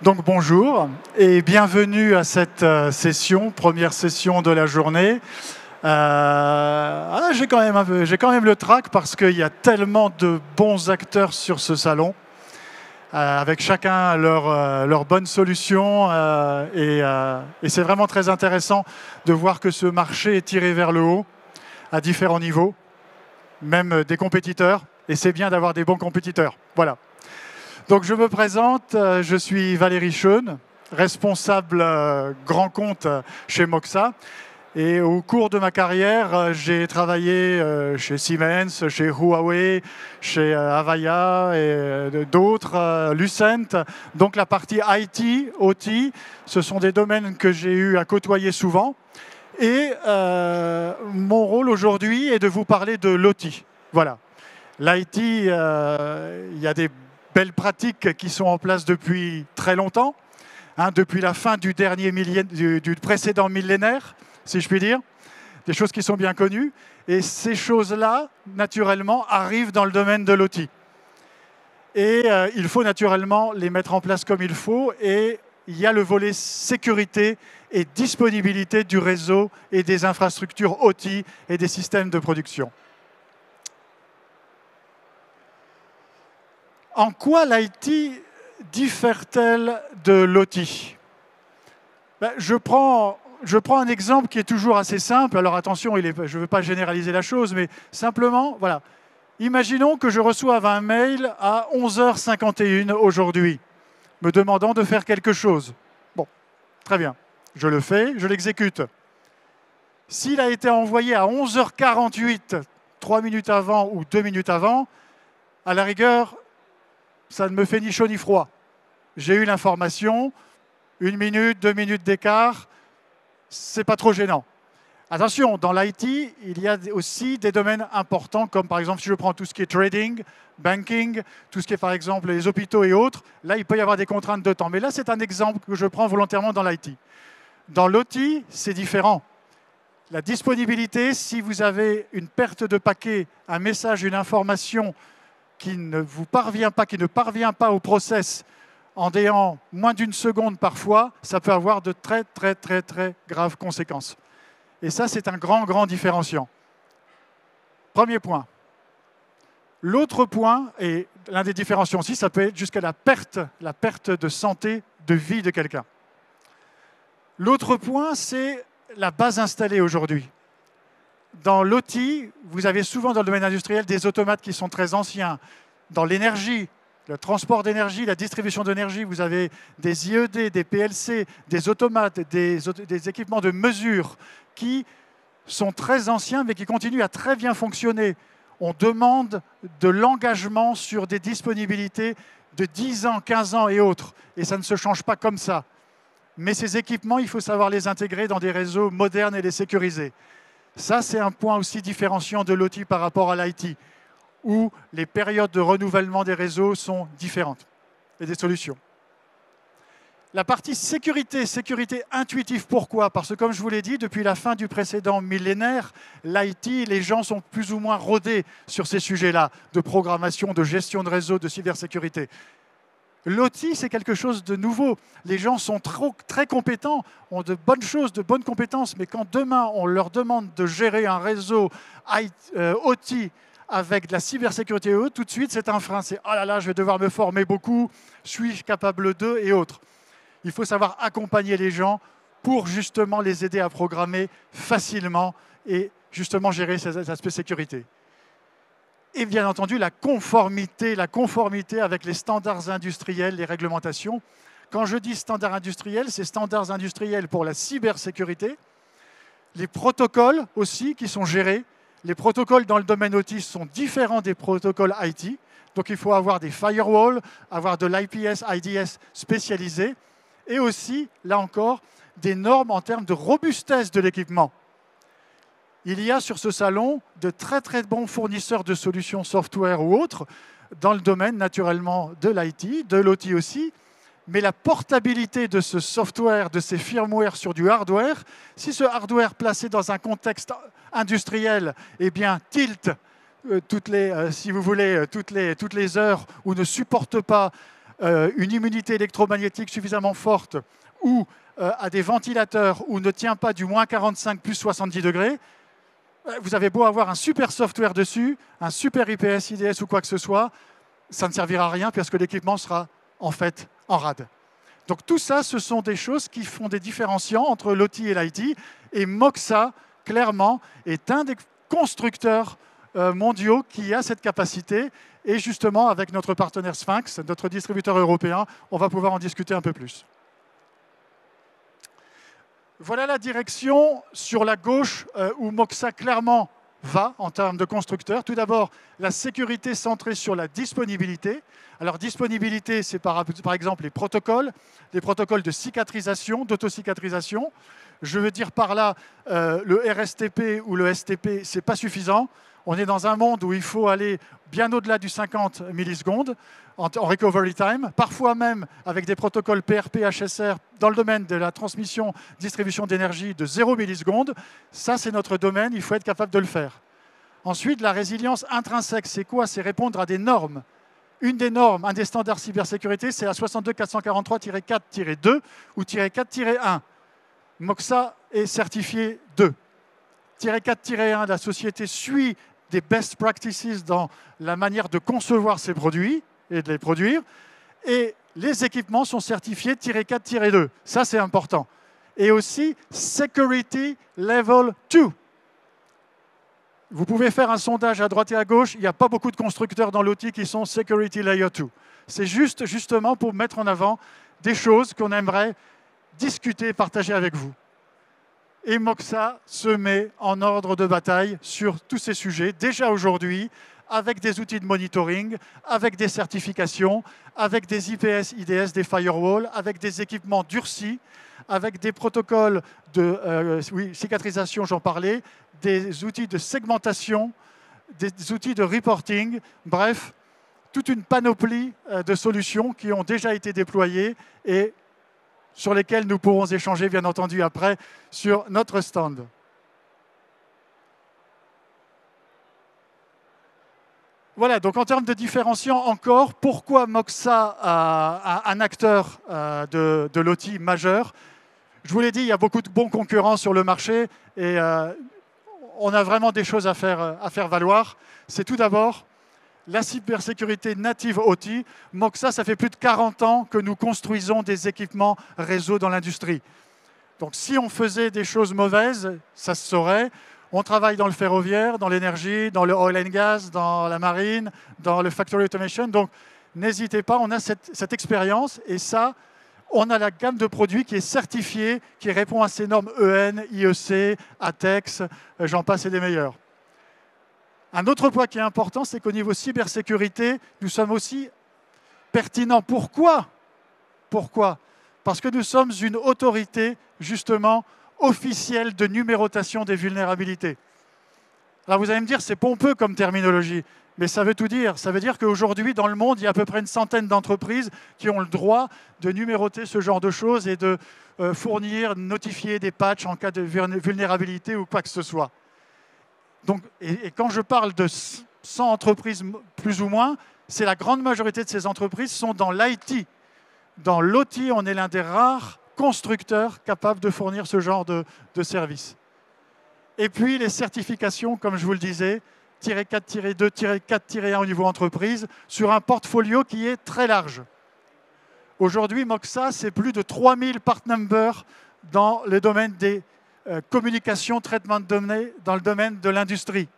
Donc bonjour et bienvenue à cette session, première session de la journée. J'ai quand même le trac parce qu'il y a tellement de bons acteurs sur ce salon, avec chacun leur bonne solution et c'est vraiment très intéressant de voir que ce marché est tiré vers le haut à différents niveaux, même des compétiteurs, et c'est bien d'avoir des bons compétiteurs. Voilà. Donc je me présente, je suis Valérie Schoen, responsable grand compte chez Moxa. Et au cours de ma carrière, j'ai travaillé chez Siemens, chez Huawei, chez Avaya et d'autres, Lucent. Donc la partie IT, OT, ce sont des domaines que j'ai eu à côtoyer souvent. Et mon rôle aujourd'hui est de vous parler de l'OT. Voilà. L'IT, il y a des belles pratiques qui sont en place depuis très longtemps, depuis la fin du précédent millénaire, si je puis dire, des choses qui sont bien connues. Et ces choses-là, naturellement, arrivent dans le domaine de l'OT. Et il faut naturellement les mettre en place comme il faut. Et il y a le volet sécurité et disponibilité du réseau et des infrastructures OT et des systèmes de production. En quoi l'IT diffère-t-elle de l'OT? Je prends un exemple qui est toujours assez simple. Alors attention, je ne veux pas généraliser la chose, mais simplement, voilà. Imaginons que je reçoive un mail à 11h51 aujourd'hui, me demandant de faire quelque chose. Bon, très bien. Je le fais, je l'exécute. S'il a été envoyé à 11h48, 3 minutes avant ou 2 minutes avant, à la rigueur, ça ne me fait ni chaud ni froid. J'ai eu l'information, 1 minute, 2 minutes d'écart, c'est pas trop gênant. Attention, dans l'IT, il y a aussi des domaines importants, comme par exemple, si je prends tout ce qui est trading, banking, tout ce qui est par exemple les hôpitaux et autres, là, il peut y avoir des contraintes de temps. Mais là, c'est un exemple que je prends volontairement dans l'IT. Dans l'OT, c'est différent. La disponibilité, si vous avez une perte de paquet, un message, une information qui ne vous parvient pas, qui ne parvient pas au process en ayant moins d'une seconde parfois, ça peut avoir de très, très, très, très graves conséquences. Et ça, c'est un grand différenciant. Premier point. L'autre point, et l'un des différenciants aussi, ça peut être jusqu'à la perte de santé, de vie de quelqu'un. L'autre point, c'est la base installée aujourd'hui. Dans l'OT, vous avez souvent dans le domaine industriel des automates qui sont très anciens. Dans l'énergie, le transport d'énergie, la distribution d'énergie, vous avez des IED, des PLC, des automates, des équipements de mesure qui sont très anciens mais qui continuent à très bien fonctionner. On demande de l'engagement sur des disponibilités de 10 ans, 15 ans et autres. Et ça ne se change pas comme ça. Mais ces équipements, il faut savoir les intégrer dans des réseaux modernes et les sécuriser. Ça, c'est un point aussi différenciant de l'OT par rapport à l'IT, où les périodes de renouvellement des réseaux sont différentes et des solutions. La partie sécurité intuitive, pourquoi? Parce que comme je vous l'ai dit, depuis la fin du précédent millénaire, l'IT, les gens sont plus ou moins rodés sur ces sujets-là, de programmation, de gestion de réseau, de cybersécurité. L'OT, c'est quelque chose de nouveau. Les gens sont très compétents, ont de bonnes choses, de bonnes compétences, mais quand demain, on leur demande de gérer un réseau OT avec de la cybersécurité, tout de suite, c'est un frein. C'est « oh là là, je vais devoir me former beaucoup, suis-je capable d'eux ?» et autres. Il faut savoir accompagner les gens pour justement les aider à programmer facilement et justement gérer ces aspects sécurité. Et bien entendu, la conformité avec les standards industriels, les réglementations. Quand je dis standards industriels, c'est standards industriels pour la cybersécurité, les protocoles aussi qui sont gérés. Les protocoles dans le domaine OT sont différents des protocoles IT. Donc il faut avoir des firewalls, avoir de l'IPS, IDS spécialisés, et aussi, là encore, des normes en termes de robustesse de l'équipement. Il y a sur ce salon de très très bons fournisseurs de solutions software ou autres, dans le domaine naturellement de l'IT, de l'OT aussi, mais la portabilité de ce software, de ces firmware sur du hardware, si ce hardware placé dans un contexte industriel, eh bien, tilt si vous voulez, toutes les heures ou ne supporte pas une immunité électromagnétique suffisamment forte ou a des ventilateurs ou ne tient pas du moins 45 plus 70 degrés, vous avez beau avoir un super software dessus, un super IPS, IDS ou quoi que ce soit, ça ne servira à rien parce que l'équipement sera en fait en rade. Donc tout ça, ce sont des choses qui font des différenciants entre l'OT et l'IT. Et Moxa, clairement, est un des constructeurs mondiaux qui a cette capacité. Et justement, avec notre partenaire Sphinx, notre distributeur européen, on va pouvoir en discuter un peu plus. Voilà la direction sur la gauche où Moxa clairement va en termes de constructeur. Tout d'abord, la sécurité centrée sur la disponibilité. Alors, disponibilité, c'est par exemple les protocoles de cicatrisation, d'autocicatrisation. Je veux dire par là, le RSTP ou le STP, ce n'est pas suffisant. On est dans un monde où il faut aller bien au-delà du 50 millisecondes en recovery time, parfois même avec des protocoles PRP, HSR dans le domaine de la transmission, distribution d'énergie de 0 millisecondes. Ça, c'est notre domaine, il faut être capable de le faire. Ensuite, la résilience intrinsèque, c'est quoi? C'est répondre à des normes. Une des normes, un des standards cybersécurité, c'est la 62443-4-2 ou -4-1. Moxa est certifié 2. -4-1, la société suit des best practices dans la manière de concevoir ses produits et de les produire. Et les équipements sont certifiés -4-2. Ça, c'est important. Et aussi Security Level 2. Vous pouvez faire un sondage à droite et à gauche. Il n'y a pas beaucoup de constructeurs dans l'OT qui sont Security Layer 2. C'est justement pour mettre en avant des choses qu'on aimerait discuter, partager avec vous. Et Moxa se met en ordre de bataille sur tous ces sujets, déjà aujourd'hui, avec des outils de monitoring, avec des certifications, avec des IPS, IDS, des firewalls, avec des équipements durcis, avec des protocoles de cicatrisation, j'en parlais, des outils de segmentation, des outils de reporting, bref, toute une panoplie de solutions qui ont déjà été déployées et sur lesquels nous pourrons échanger, bien entendu, après, sur notre stand. Voilà, donc en termes de différenciants encore, pourquoi Moxa un acteur de l'OT majeur? Je vous l'ai dit, il y a beaucoup de bons concurrents sur le marché et on a vraiment des choses à faire valoir. C'est tout d'abord la cybersécurité native OT. Moxa, ça fait plus de 40 ans que nous construisons des équipements réseau dans l'industrie. Donc si on faisait des choses mauvaises, ça se saurait. On travaille dans le ferroviaire, dans l'énergie, dans le oil and gas, dans la marine, dans le factory automation. Donc n'hésitez pas, on a cette expérience et ça, on a la gamme de produits qui est certifiée, qui répond à ces normes EN, IEC, ATEX, j'en passe et des meilleurs. Un autre point qui est important, c'est qu'au niveau cybersécurité, nous sommes aussi pertinents. Pourquoi? Parce que nous sommes une autorité, justement, officielle de numérotation des vulnérabilités. Alors vous allez me dire, c'est pompeux comme terminologie, mais ça veut tout dire. Ça veut dire qu'aujourd'hui, dans le monde, il y a à peu près une centaine d'entreprises qui ont le droit de numéroter ce genre de choses et de fournir, notifier des patchs en cas de vulnérabilité ou quoi que ce soit. Donc, et quand je parle de 100 entreprises plus ou moins, c'est la grande majorité de ces entreprises sont dans l'IT. Dans l'OT, on est l'un des rares constructeurs capables de fournir ce genre de services. Et puis les certifications, comme je vous le disais, -4-2, -4-1 au niveau entreprise, sur un portfolio qui est très large. Aujourd'hui, Moxa, c'est plus de 3000 part numbers dans le domaine des communication, traitement de données dans le domaine de l'industrie.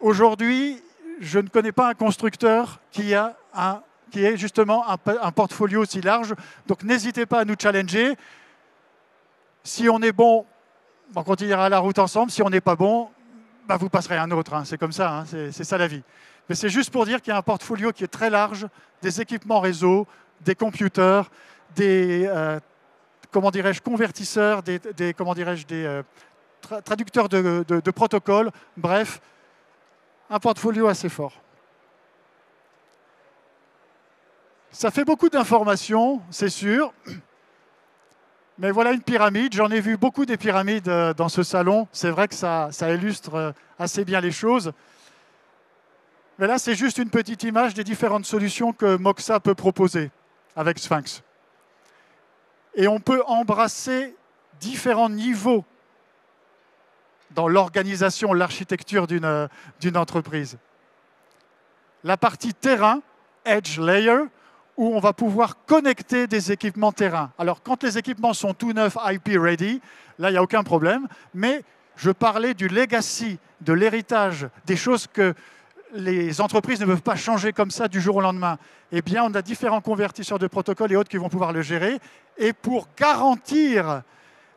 Aujourd'hui, je ne connais pas un constructeur qui ait justement un portfolio aussi large. Donc n'hésitez pas à nous challenger. Si on est bon, on continuera la route ensemble. Si on n'est pas bon, bah, vous passerez à un autre. Hein. C'est comme ça, hein. C'est ça la vie. Mais c'est juste pour dire qu'il y a un portfolio qui est très large, des équipements réseau, des computers, des comment dirais-je, convertisseurs, des traducteurs de protocoles, bref, un portfolio assez fort. Ça fait beaucoup d'informations, c'est sûr, mais voilà une pyramide. J'en ai vu beaucoup des pyramides dans ce salon. C'est vrai que ça illustre assez bien les choses. Mais là, c'est juste une petite image des différentes solutions que Moxa peut proposer avec Sphinx. Et on peut embrasser différents niveaux dans l'organisation, l'architecture d'une entreprise. La partie terrain, Edge Layer, où on va pouvoir connecter des équipements terrain. Alors, quand les équipements sont tout neufs, IP ready, là, il n'y a aucun problème. Mais je parlais du legacy, de l'héritage, des choses que les entreprises ne peuvent pas changer comme ça du jour au lendemain. Eh bien, on a différents convertisseurs de protocoles et autres qui vont pouvoir le gérer. Et pour garantir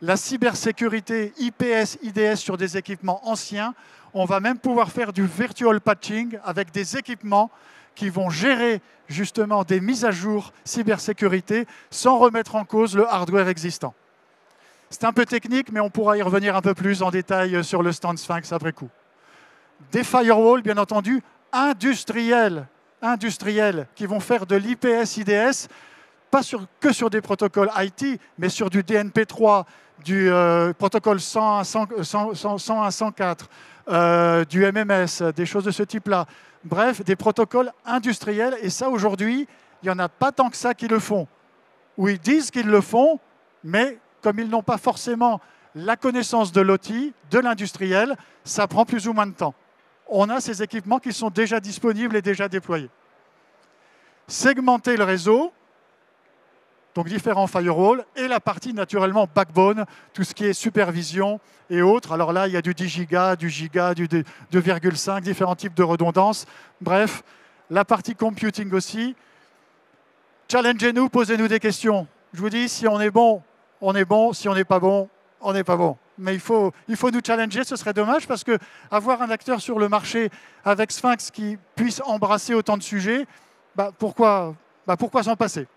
la cybersécurité IPS, IDS sur des équipements anciens, on va même pouvoir faire du virtual patching avec des équipements qui vont gérer justement des mises à jour cybersécurité sans remettre en cause le hardware existant. C'est un peu technique, mais on pourra y revenir un peu plus en détail sur le stand Sphinx après coup. Des firewalls, bien entendu, industriels qui vont faire de l'IPS, IDS, pas que sur des protocoles IT, mais sur du DNP3, du protocole 101.104, du MMS, des choses de ce type-là. Bref, des protocoles industriels. Et ça, aujourd'hui, il n'y en a pas tant que ça qui le font. Ou ils disent qu'ils le font, mais comme ils n'ont pas forcément la connaissance de l'OT, de l'industriel, ça prend plus ou moins de temps. On a ces équipements qui sont déjà disponibles et déjà déployés. Segmenter le réseau, donc différents firewalls, et la partie naturellement backbone, tout ce qui est supervision et autres. Alors là, il y a du 10 giga, du giga, du 2,5, différents types de redondance. Bref, la partie computing aussi. Challengez-nous, posez-nous des questions. Je vous dis, si on est bon, on est bon. Si on n'est pas bon, on n'est pas bon. Mais il faut nous challenger, ce serait dommage, parce qu'avoir un acteur sur le marché avec Sphinx qui puisse embrasser autant de sujets, pourquoi s'en passer?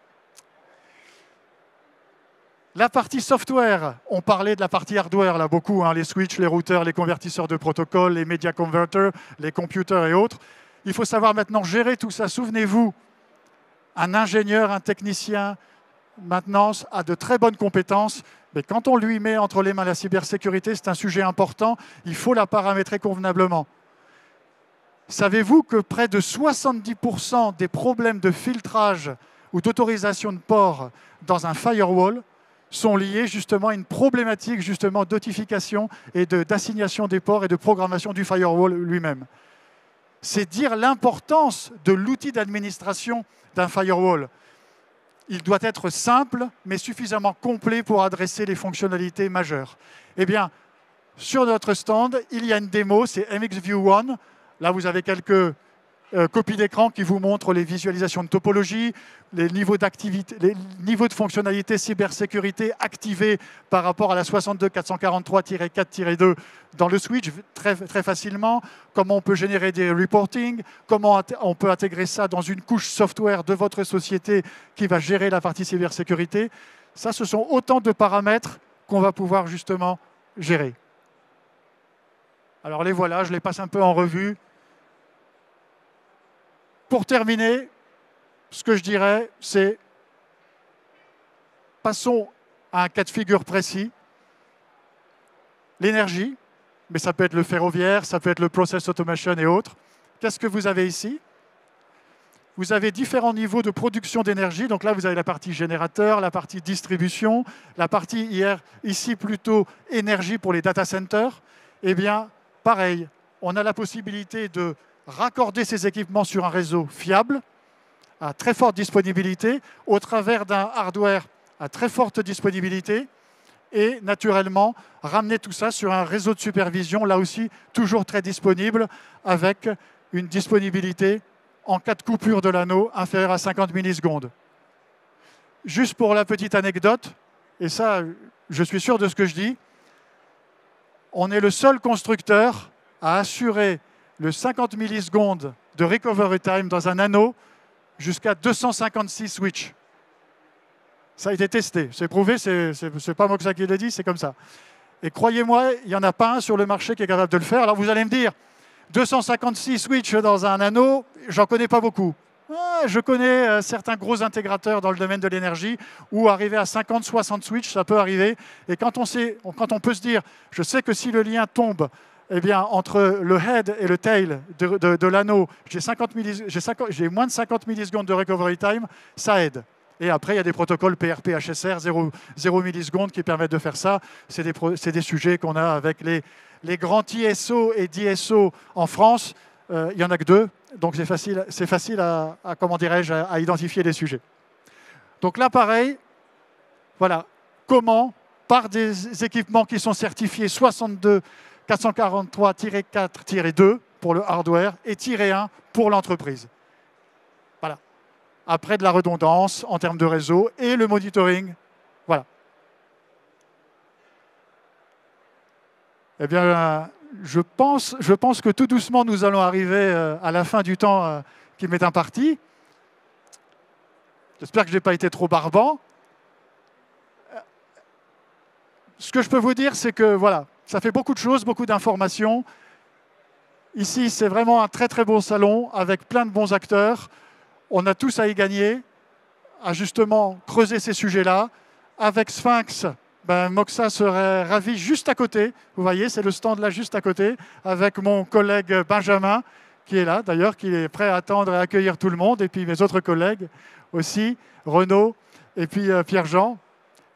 La partie software, on parlait de la partie hardware là beaucoup, les switches, les routeurs, les convertisseurs de protocole, les media converters, les computers et autres. Il faut savoir maintenant gérer tout ça. Souvenez-vous, un ingénieur, un technicien, maintenance, a de très bonnes compétences, mais quand on lui met entre les mains la cybersécurité, c'est un sujet important, il faut la paramétrer convenablement. Savez-vous que près de 70% des problèmes de filtrage ou d'autorisation de port dans un firewall sont liés justement à une problématique justement d'autification et d'assignation des ports et de programmation du firewall lui-même. C'est dire l'importance de l'outil d'administration d'un firewall. Il doit être simple, mais suffisamment complet pour adresser les fonctionnalités majeures. Eh bien, sur notre stand, il y a une démo, c'est MXView One. Là, vous avez quelques copies d'écran qui vous montrent les visualisations de topologie, les niveaux d'activité, les niveaux de fonctionnalité cybersécurité activés par rapport à la 62443-4-2 dans le switch très, très facilement, comment on peut générer des reporting, comment on peut intégrer ça dans une couche software de votre société qui va gérer la partie cybersécurité. Ça, ce sont autant de paramètres qu'on va pouvoir justement gérer. Alors les voilà, je les passe un peu en revue. Pour terminer, ce que je dirais, c'est passons à un cas de figure précis. L'énergie, mais ça peut être le ferroviaire, ça peut être le process automation et autres. Qu'est-ce que vous avez ici? Vous avez différents niveaux de production d'énergie. Donc là, vous avez la partie générateur, la partie distribution, la partie ici plutôt énergie pour les data centers. Eh bien, pareil, on a la possibilité de raccorder ces équipements sur un réseau fiable, à très forte disponibilité, au travers d'un hardware à très forte disponibilité, et naturellement, ramener tout ça sur un réseau de supervision, là aussi, toujours très disponible, avec une disponibilité en cas de coupure de l'anneau inférieure à 50 millisecondes. Juste pour la petite anecdote, et ça, je suis sûr de ce que je dis, on est le seul constructeur à assurer le 50 millisecondes de recovery time dans un anneau jusqu'à 256 switches. Ça a été testé, c'est prouvé, c'est pas moi qui l'ai dit, c'est comme ça. Et croyez-moi, il n'y en a pas un sur le marché qui est capable de le faire. Alors vous allez me dire, 256 switches dans un anneau, j'en connais pas beaucoup. Je connais certains gros intégrateurs dans le domaine de l'énergie où arriver à 50-60 switches, ça peut arriver. Et quand on peut se dire, je sais que si le lien tombe eh bien, entre le head et le tail de l'anneau, j'ai moins de 50 millisecondes de recovery time, ça aide. Et après, il y a des protocoles PRP, HSR, 0 millisecondes qui permettent de faire ça. C'est des sujets qu'on a avec les grands ISO et DSO en France. Il n'y en a que 2, donc c'est facile comment dirais-je, à identifier les sujets. Donc là, pareil, voilà, comment, par des équipements qui sont certifiés 62 443-4-2 pour le hardware et -1 pour l'entreprise. Voilà. Après de la redondance en termes de réseau et le monitoring. Voilà. Eh bien, je pense que tout doucement, nous allons arriver à la fin du temps qui m'est imparti. J'espère que je n'ai pas été trop barbant. Ce que je peux vous dire, c'est que voilà, ça fait beaucoup de choses, beaucoup d'informations. Ici, c'est vraiment un très très beau salon avec plein de bons acteurs. On a tous à y gagner, à justement creuser ces sujets-là. Avec Sphinx, Moxa serait ravi juste à côté. Vous voyez, c'est le stand là juste à côté, avec mon collègue Benjamin, qui est là d'ailleurs, qui est prêt à attendre et à accueillir tout le monde, et puis mes autres collègues aussi, Renaud, et puis Pierre-Jean.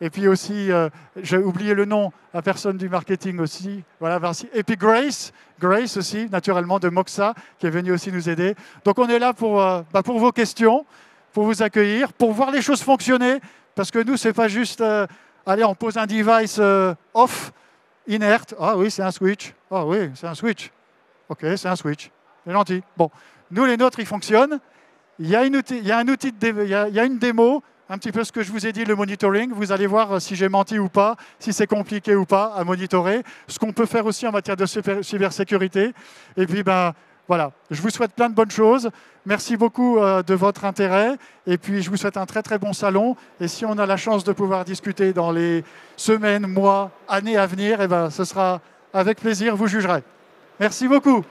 Et puis aussi, j'ai oublié le nom, la personne du marketing aussi. Voilà, merci. Et puis Grace aussi, naturellement, de Moxa, qui est venue aussi nous aider. Donc on est là pour vos questions, pour vous accueillir, pour voir les choses fonctionner. Parce que nous, ce n'est pas juste, allez, on pose un device off, inerte. Ah oui, c'est un switch. Ah oui, c'est un switch. OK, c'est un switch. C'est gentil. Bon, nous, les nôtres, ils fonctionnent. Il y a une démo. Un petit peu ce que je vous ai dit, le monitoring. Vous allez voir si j'ai menti ou pas, si c'est compliqué ou pas à monitorer. Ce qu'on peut faire aussi en matière de cybersécurité. Et puis, voilà, je vous souhaite plein de bonnes choses. Merci beaucoup de votre intérêt. Et puis, je vous souhaite un très, très bon salon. Et si on a la chance de pouvoir discuter dans les semaines, mois, années à venir, ce sera avec plaisir, vous jugerez. Merci beaucoup.